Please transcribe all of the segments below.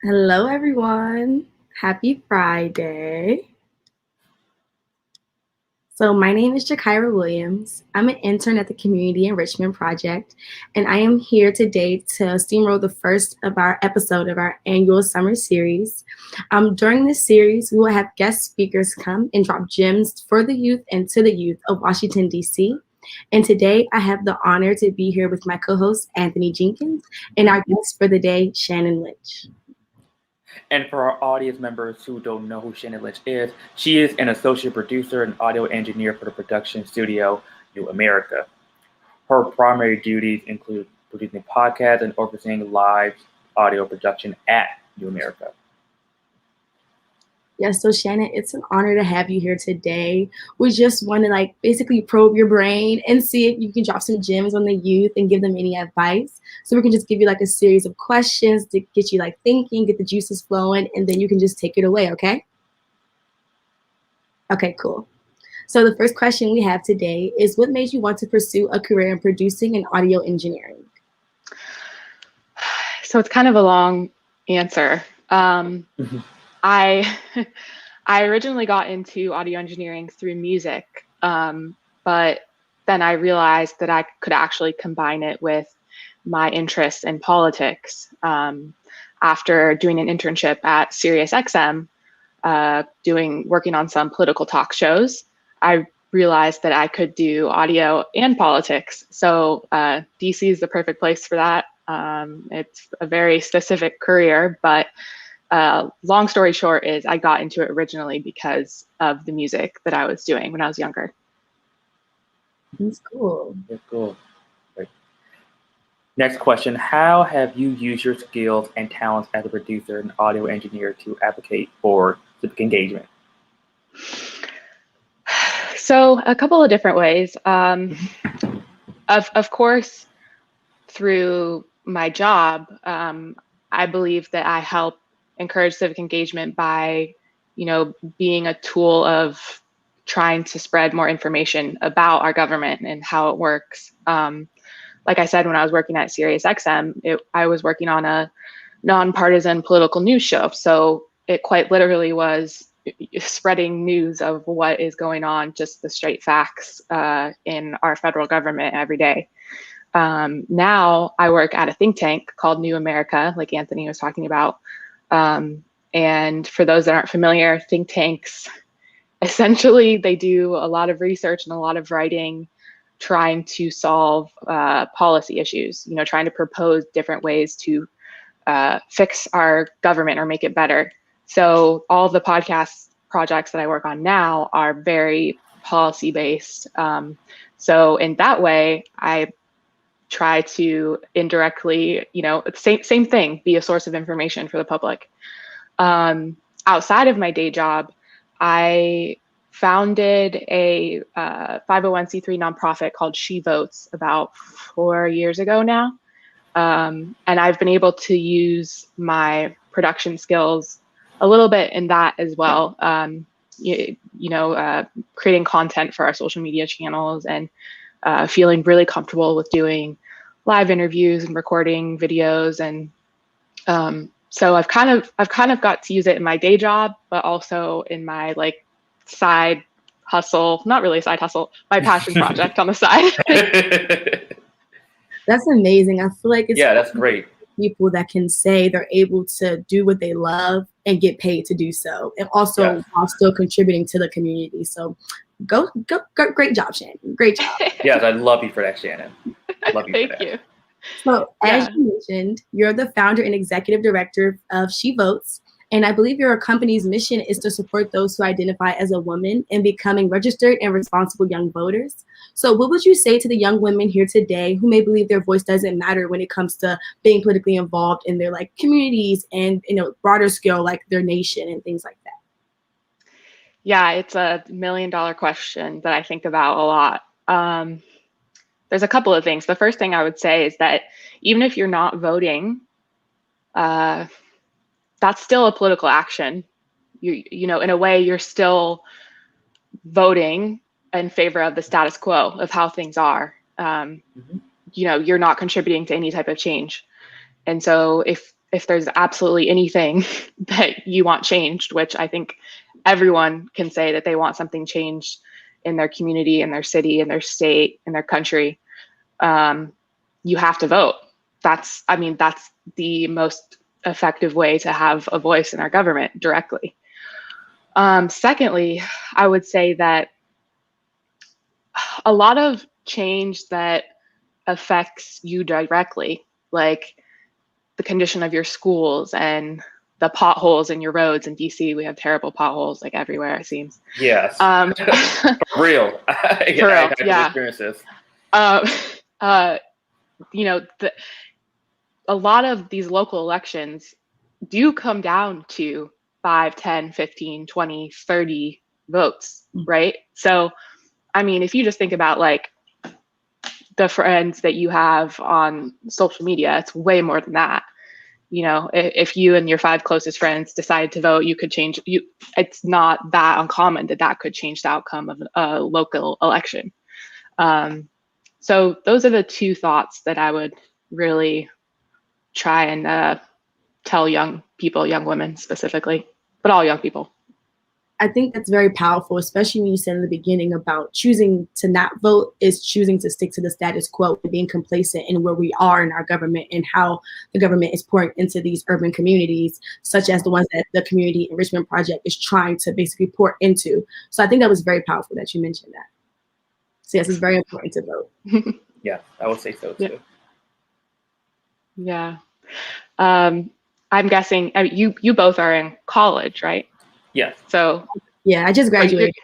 Hello, everyone. Happy Friday. So my name is Jakira Williams. I'm an intern at the Community Enrichment Project, and I am here today to steamroll the first of our episode of our annual summer series. During this series, we will have guest speakers come and drop gems for the youth and to the youth of Washington, D.C. And today, I have the honor to be here with my co-host, Anthony Jenkins, and our guest for the day, Shannon Lynch. And for our audience members who don't know who Shannon Lynch is, she is an associate producer and audio engineer for the production studio New America. Her primary duties include producing podcasts and overseeing live audio production at New America. Yes, so Shannon, it's an honor to have you here today. We just want to basically probe your brain and see if you can drop some gems on the youth and give them any advice. So we can just give you a series of questions to get you thinking, get the juices flowing, and then you can just take it away, okay? Okay, cool. So the first question we have today is, what made you want to pursue a career in producing and audio engineering? So it's kind of a long answer. I originally got into audio engineering through music, but then I realized that I could actually combine it with my interests in politics. After doing an internship at SiriusXM, working on some political talk shows, I realized that I could do audio and politics. So DC is the perfect place for that. It's a very specific career, but long story short is I got into it originally because of the music that I was doing when I was younger. That's cool. That's cool. Great. Next question, how have you used your skills and talents as a producer and audio engineer to advocate for civic engagement? So a couple of different ways. Of course, through my job, I believe that I help encourage civic engagement by, being a tool of trying to spread more information about our government and how it works. Like I said, when I was working at SiriusXM, I was working on a nonpartisan political news show. So it quite literally was spreading news of what is going on, just the straight facts in our federal government every day. Now I work at a think tank called New America, like Anthony was talking about. And for those that aren't familiar, think tanks, essentially, they do a lot of research and a lot of writing, trying to solve policy issues, trying to propose different ways to fix our government or make it better. So all the podcast projects that I work on now are very policy-based. So in that way, I try to indirectly, same thing, be a source of information for the public. Outside of my day job, I founded a 501c3 nonprofit called She Votes about 4 years ago now. And I've been able to use my production skills a little bit in that as well. Creating content for our social media channels and feeling really comfortable with doing live interviews and recording videos. And so I've kind of got to use it in my day job, but also in my side hustle, not really a side hustle, my passion project on the side. That's amazing. I feel like it's that's great. People that can say they're able to do what they love and get paid to do so, and also while still contributing to the community. So go, great job, Shannon. Great job. Yes, I love you for that, Shannon. I love you. Thank you. So as you mentioned, you're the founder and executive director of She Votes. And I believe your company's mission is to support those who identify as a woman in becoming registered and responsible young voters. So what would you say to the young women here today who may believe their voice doesn't matter when it comes to being politically involved in their communities and broader scale, their nation and things like that? Yeah, it's a $1 million question that I think about a lot. There's a couple of things. The first thing I would say is that even if you're not voting, that's still a political action. In a way, you're still voting in favor of the status quo of how things are. You're not contributing to any type of change. And so if if there's absolutely anything that you want changed, which I think everyone can say that they want something changed in their community, in their city, in their state, in their country, you have to vote. That's the most effective way to have a voice in our government directly. Secondly, I would say that a lot of change that affects you directly, like the condition of your schools and the potholes in your roads. In DC, we have terrible potholes like everywhere, it seems. Yes. For real. For real, yeah. Experiences. You know, a lot of these local elections do come down to 5, 10, 15, 20, 30 votes, right? So, I mean, if you just think about like the friends that you have on social media, it's way more than that. You know, if you and your 5 closest friends decide to vote, you could change. It's not that uncommon that could change the outcome of a local election. So those are the 2 thoughts that I would really try and tell young people, young women specifically, but all young people. I think that's very powerful, especially when you said in the beginning about choosing to not vote is choosing to stick to the status quo and being complacent in where we are in our government and how the government is pouring into these urban communities, such as the ones that the Community Enrichment Project is trying to basically pour into. So I think that was very powerful that you mentioned that. So yes, it's very important to vote. Yeah, I would say so too. Yeah. I'm guessing you both are in college, right? Yes. So yeah, I just graduated.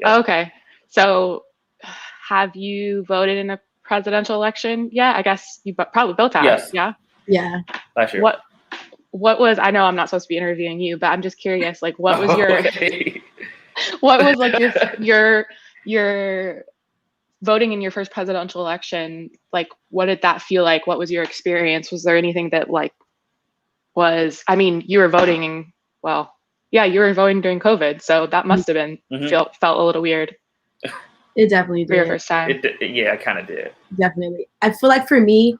Oh, okay. So have you voted in a presidential election? Yeah, I guess you probably both have. Yes. Yeah. Yeah. Last year. What was, I know I'm not supposed to be interviewing you, but I'm just curious, like what was Okay. what was like your voting in your first presidential election, like what did that feel like? What was your experience? Was there anything that like you were voting you were voting during COVID, so that must have been felt a little weird. It definitely did. For your first time. Yeah, I kind of did. Definitely. I feel like for me,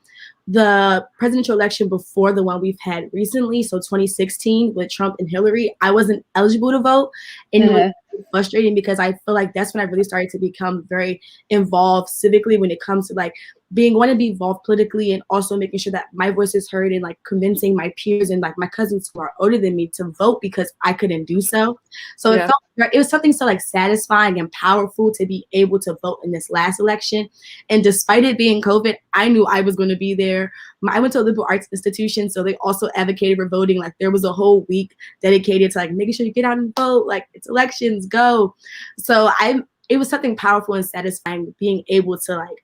the presidential election before the one we've had recently, so 2016 with Trump and Hillary, I wasn't eligible to vote. And it was frustrating because I feel like that's when I really started to become very involved civically when it comes to like want to be involved politically and also making sure that my voice is heard and like convincing my peers and like my cousins who are older than me to vote because I couldn't do so. So it was something so like satisfying and powerful to be able to vote in this last election. And despite it being COVID, I knew I was going to be there. I went to a liberal arts institution, so they also advocated for voting. Like there was a whole week dedicated to like making sure you get out and vote. Like it's elections, go. So it was something powerful and satisfying being able to like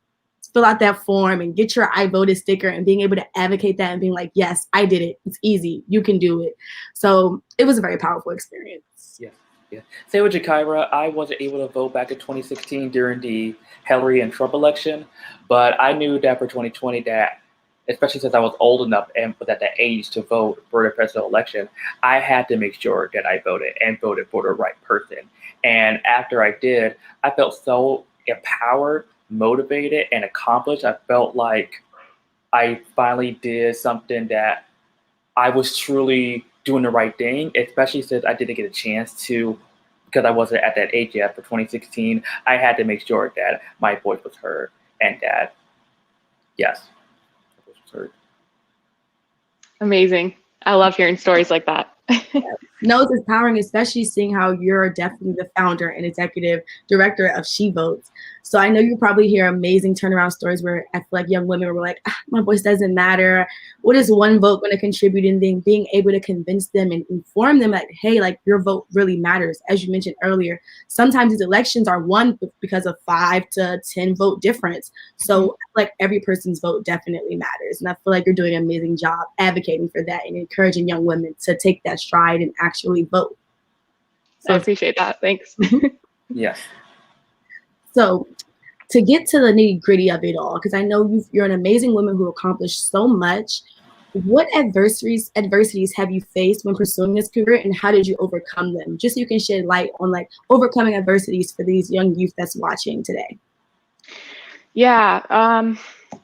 fill out that form and get your I voted sticker and being able to advocate that and being like, yes, I did it. It's easy. You can do it. So it was a very powerful experience. Yeah. Same with Jakira. I wasn't able to vote back in 2016 during the Hillary and Trump election, but I knew that for 2020 that, especially since I was old enough and was at the age to vote for the presidential election, I had to make sure that I voted and voted for the right person. And after I did, I felt so empowered, motivated, and accomplished. I felt like I finally did something that I was truly doing the right thing, especially since I didn't get a chance to, because I wasn't at that age yet for 2016. I had to make sure that my voice was heard and that, yes, my voice was heard. Amazing. I love hearing stories like that. No, it's empowering, especially seeing how you're definitely the founder and executive director of She Votes. So I know you probably hear amazing turnaround stories where I feel like young women were like, my voice doesn't matter. What is one vote going to contribute? And then being able to convince them and inform them that, hey, like your vote really matters. As you mentioned earlier, sometimes these elections are won because of 5 to 10 vote difference. So like every person's vote definitely matters. And I feel like you're doing an amazing job advocating for that and encouraging young women to take that stride and actually vote. So I appreciate that. Thanks. Yes. So to get to the nitty gritty of it all, because I know you're an amazing woman who accomplished so much, what adversities have you faced when pursuing this career and how did you overcome them? Just so you can shed light on like overcoming adversities for these young youth that's watching today. Yeah.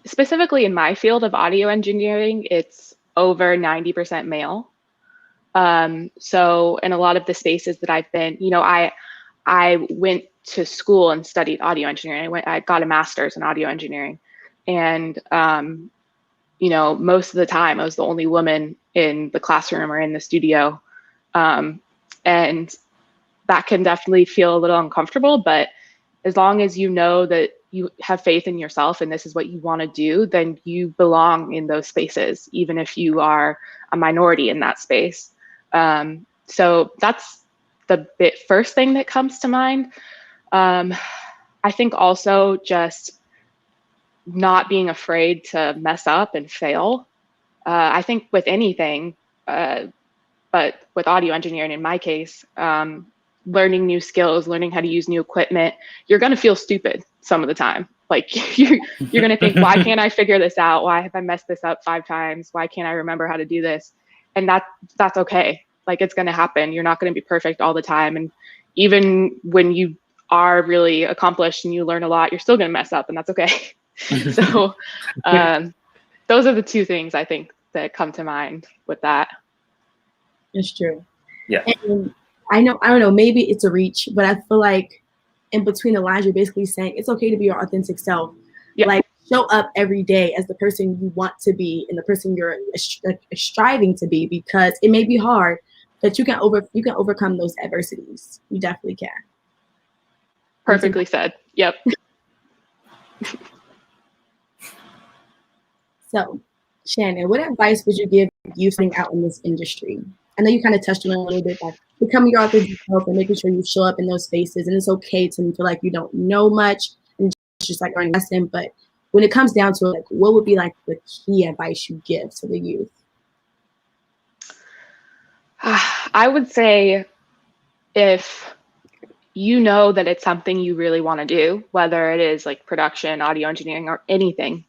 Specifically in my field of audio engineering, it's over 90% male. So in a lot of the spaces that I've been, I went to school and studied audio engineering. I got a master's in audio engineering, and most of the time I was the only woman in the classroom or in the studio, and that can definitely feel a little uncomfortable. But as long as you know that you have faith in yourself and this is what you want to do, then you belong in those spaces, even if you are a minority in that space. So that's the first thing that comes to mind. I think also just not being afraid to mess up and fail. I think with anything, but with audio engineering in my case, learning new skills, learning how to use new equipment, you're going to feel stupid some of the time. Like you're going to think, why can't I figure this out? Why have I messed this up 5 times? Why can't I remember how to do this? And that's okay. Like, it's going to happen. You're not going to be perfect all the time. And even when you are really accomplished and you learn a lot, you're still going to mess up, and that's okay. So those are the 2 things I think that come to mind with that. It's true. Yeah. And I don't know, maybe it's a reach, but I feel like in between the lines, you're basically saying it's okay to be your authentic self. Yep. Like, show up every day as the person you want to be and the person you're striving to be, because it may be hard, but you can overcome those adversities. You definitely can. Perfectly said. Yep. So, Shannon, what advice would you give you starting out in this industry? I know you kind of touched on it a little bit, like becoming your authentic self and making sure you show up in those spaces. And it's okay to feel like you don't know much and just like learn a lesson. But when it comes down to it, like, what would be like the key advice you give to the youth? I would say, if you know that it's something you really want to do, whether it is like production, audio engineering, or anything,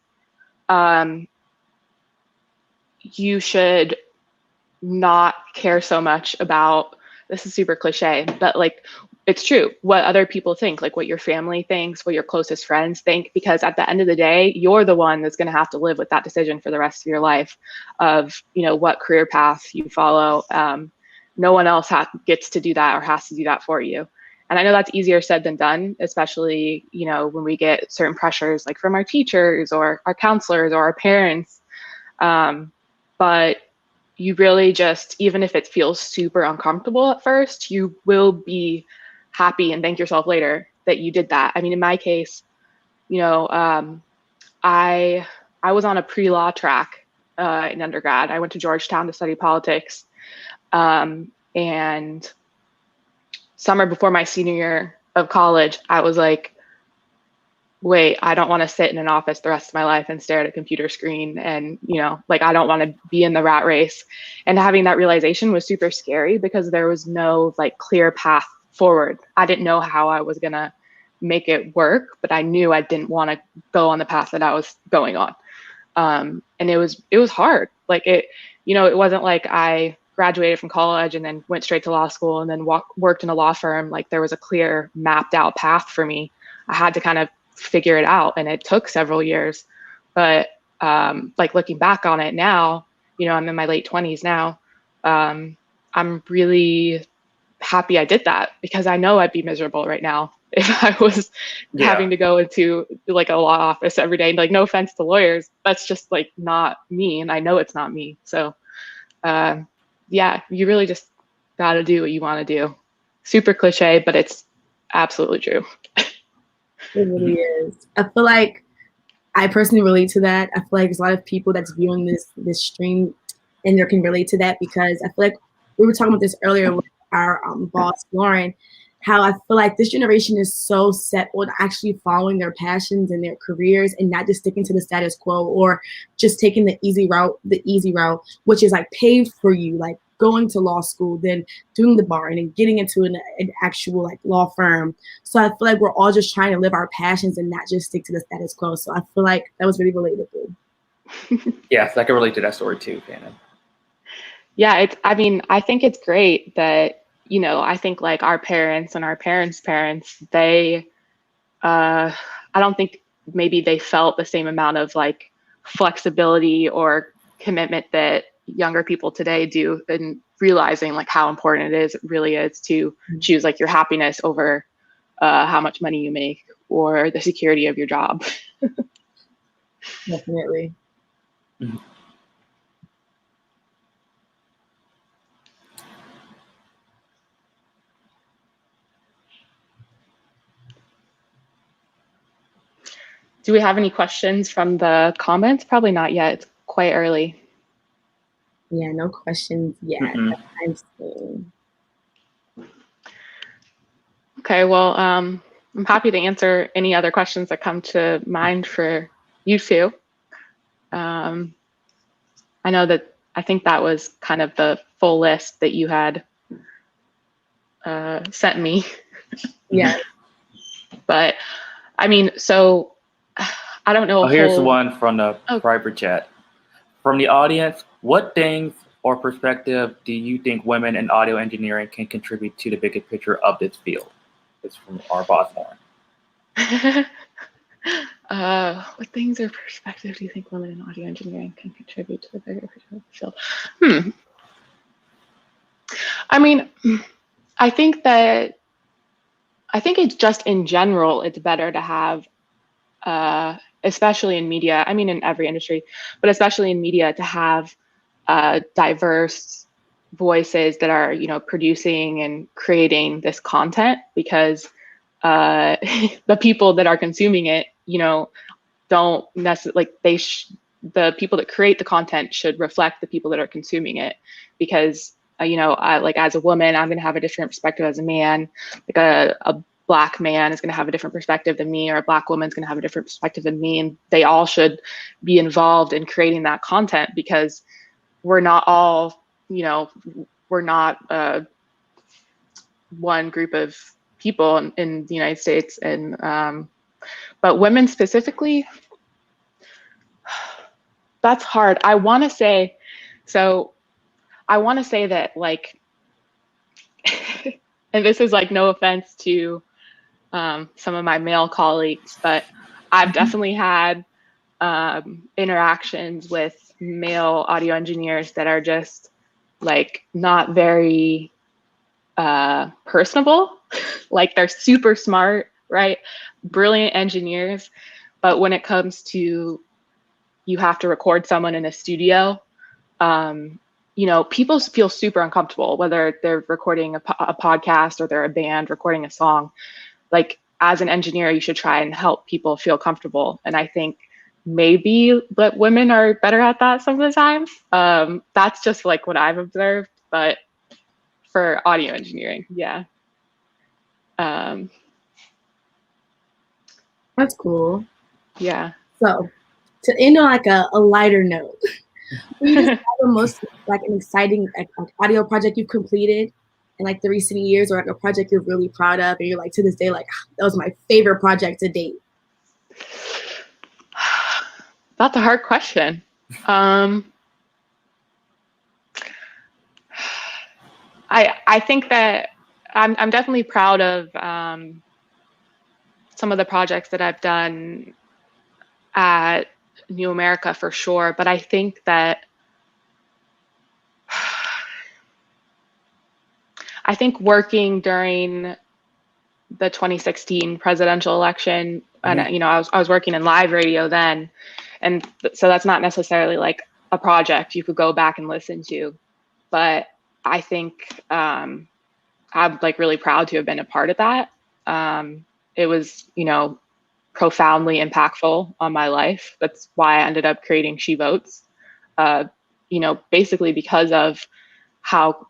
you should not care so much about, this is super cliche, but like, it's true, what other people think, like what your family thinks, what your closest friends think, because at the end of the day, you're the one that's going to have to live with that decision for the rest of your life of, what career path you follow. No one else gets to do that or has to do that for you. And I know that's easier said than done, especially, when we get certain pressures like from our teachers or our counselors or our parents. But you really just, even if it feels super uncomfortable at first, you will be happy and thank yourself later that you did that. I mean, in my case, I was on a pre-law track in undergrad. I went to Georgetown to study politics. And summer before my senior year of college, I was like, wait, I don't want to sit in an office the rest of my life and stare at a computer screen. And, I don't want to be in the rat race. And having that realization was super scary because there was no like clear path forward. I didn't know how I was going to make it work, but I knew I didn't want to go on the path that I was going on. And it was hard. Like it wasn't like I graduated from college and then went straight to law school and then worked in a law firm. Like there was a clear mapped out path for me. I had to kind of figure it out, and it took several years. But like looking back on it now, I'm in my late 20s now. I'm really happy I did that, because I know I'd be miserable right now if I was having to go into like a law office every day. Like, no offense to lawyers, that's just like not me, and I know it's not me. So you really just got to do what you want to do. Super cliche, but it's absolutely true. It really is. I feel like I personally relate to that. I feel like there's a lot of people that's viewing this stream and they can relate to that, because I feel like we were talking about this earlier with our boss, Lauren, how I feel like this generation is so set on actually following their passions and their careers and not just sticking to the status quo or just taking the easy route, which is like paved for you, like going to law school, then doing the bar, and then getting into an actual like law firm. So I feel like we're all just trying to live our passions and not just stick to the status quo. So I feel like that was really relatable. Yes, I can relate to that story too, Shannon. Yeah, I think it's great that, I think like our parents and our parents' parents, they, I don't think maybe they felt the same amount of like flexibility or commitment that younger people today do in realizing like how important it really is to choose like your happiness over how much money you make or the security of your job. Definitely. Mm-hmm. Do we have any questions from the comments? Probably not yet. It's quite early. Yeah, no questions yet. Mm-hmm. I'm seeing. Okay, well, I'm happy to answer any other questions that come to mind for you two. I think that was kind of the full list that you had sent me. Yeah. But I mean, so I don't know. Here's one from the private chat. From the audience, what things or perspective do you think women in audio engineering can contribute to the bigger picture of this field? It's from our boss Warren. What things or perspective do you think women in audio engineering can contribute to the bigger picture of the field? I mean, I think it's just in general, it's better to have, especially in media, I mean, in every industry, but especially in media, to have diverse voices that are, producing and creating this content, because the people that are consuming it, don't necessarily, like the people that create the content should reflect the people that are consuming it, because I, like, as a woman, I'm going to have a different perspective as a man. Like a Black man is going to have a different perspective than me, or a Black woman is going to have a different perspective than me. And they all should be involved in creating that content, because we're not all, we're not one group of people in the United States. And, but women specifically, that's hard. I want to say that, like, and this is like no offense to some of my male colleagues, but I've definitely had interactions with male audio engineers that are just like not very personable. Like, they're super smart, right? Brilliant engineers. But when it comes to, you have to record someone in a studio, people feel super uncomfortable, whether they're recording a podcast or they're a band recording a song. Like, as an engineer, you should try and help people feel comfortable. And I think maybe that women are better at that some of the time. That's just like what I've observed, but for audio engineering, yeah. That's cool. Yeah. So, to end on like a lighter note, can you just have the most like an exciting audio project you've completed in like the recent years, or like a project you're really proud of and you're like to this day like, that was my favorite project to date? That's a hard question. I think that I'm definitely proud of some of the projects that I've done at New America, for sure. But I think that working during the 2016 presidential election, and I was working in live radio then, and so that's not necessarily like a project you could go back and listen to, but I think I'm like really proud to have been a part of that. It was, profoundly impactful on my life. That's why I ended up creating She Votes, basically because of how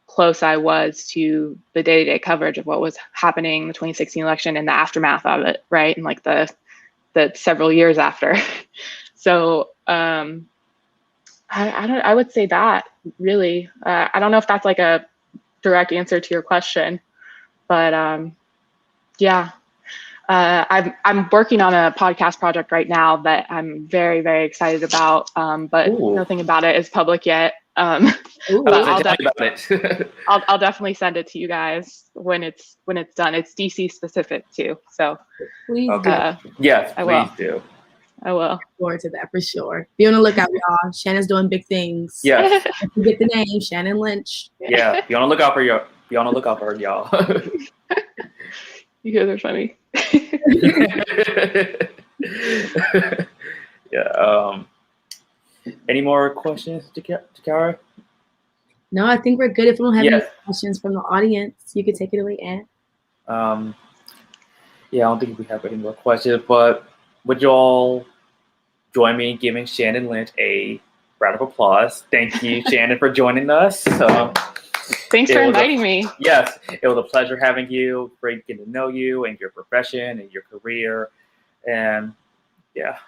close I was to the day-to-day coverage of what was happening in the 2016 election and the aftermath of it, right? And like the several years after. So I would say that, really. I don't know if that's like a direct answer to your question, but yeah. I'm working on a podcast project right now that I'm very, very excited about, but nothing about it is public yet. But I'll definitely send it to you guys when it's done. It's DC specific too, so please do. Yes, please do. I will. Look forward to that for sure. Be on the lookout, y'all. Shannon's doing big things. Yes. If you get the name, Shannon Lynch. Yeah. Be on the lookout for her, y'all. You guys are funny. Yeah. Any more questions, Takara? No, I think we're good. If we don't have any Yes. questions from the audience, you could take it away, Ann. Yeah, I don't think we have any more questions, but would you all join me in giving Shannon Lynch a round of applause? Thank you, Shannon, for joining us. Thanks for inviting me. Yes, it was a pleasure having you, great getting to know you and your profession and your career. And yeah.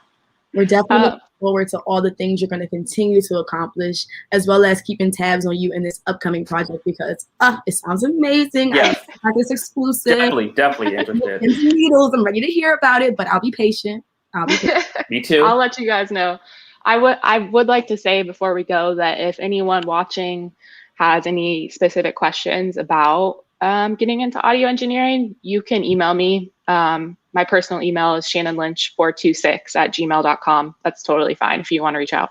We're definitely looking forward to all the things you're going to continue to accomplish, as well as keeping tabs on you in this upcoming project, because it sounds amazing. Yes. I like this exclusive. Definitely interested. Pins and needles. I'm ready to hear about it, but I'll be patient. Me too. I'll let you guys know. I would like to say before we go that if anyone watching has any specific questions about getting into audio engineering, you can email me. My personal email is shannonlynch426@gmail.com. That's totally fine if you want to reach out.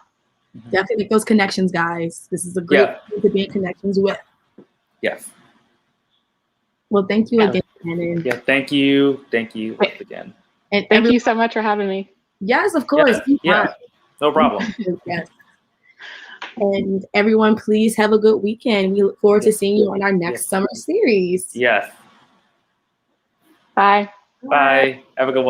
Definitely make those connections, guys. This is a great thing to be in connections with. Yes. Well, thank you again, Shannon. Yeah, thank you. Thank you once again. And thank you so much for having me. Yes, of course. Yeah, no problem. Yes. And everyone, please have a good weekend. We look forward to seeing you on our next summer series. Yes. Bye. Bye. Have a good one.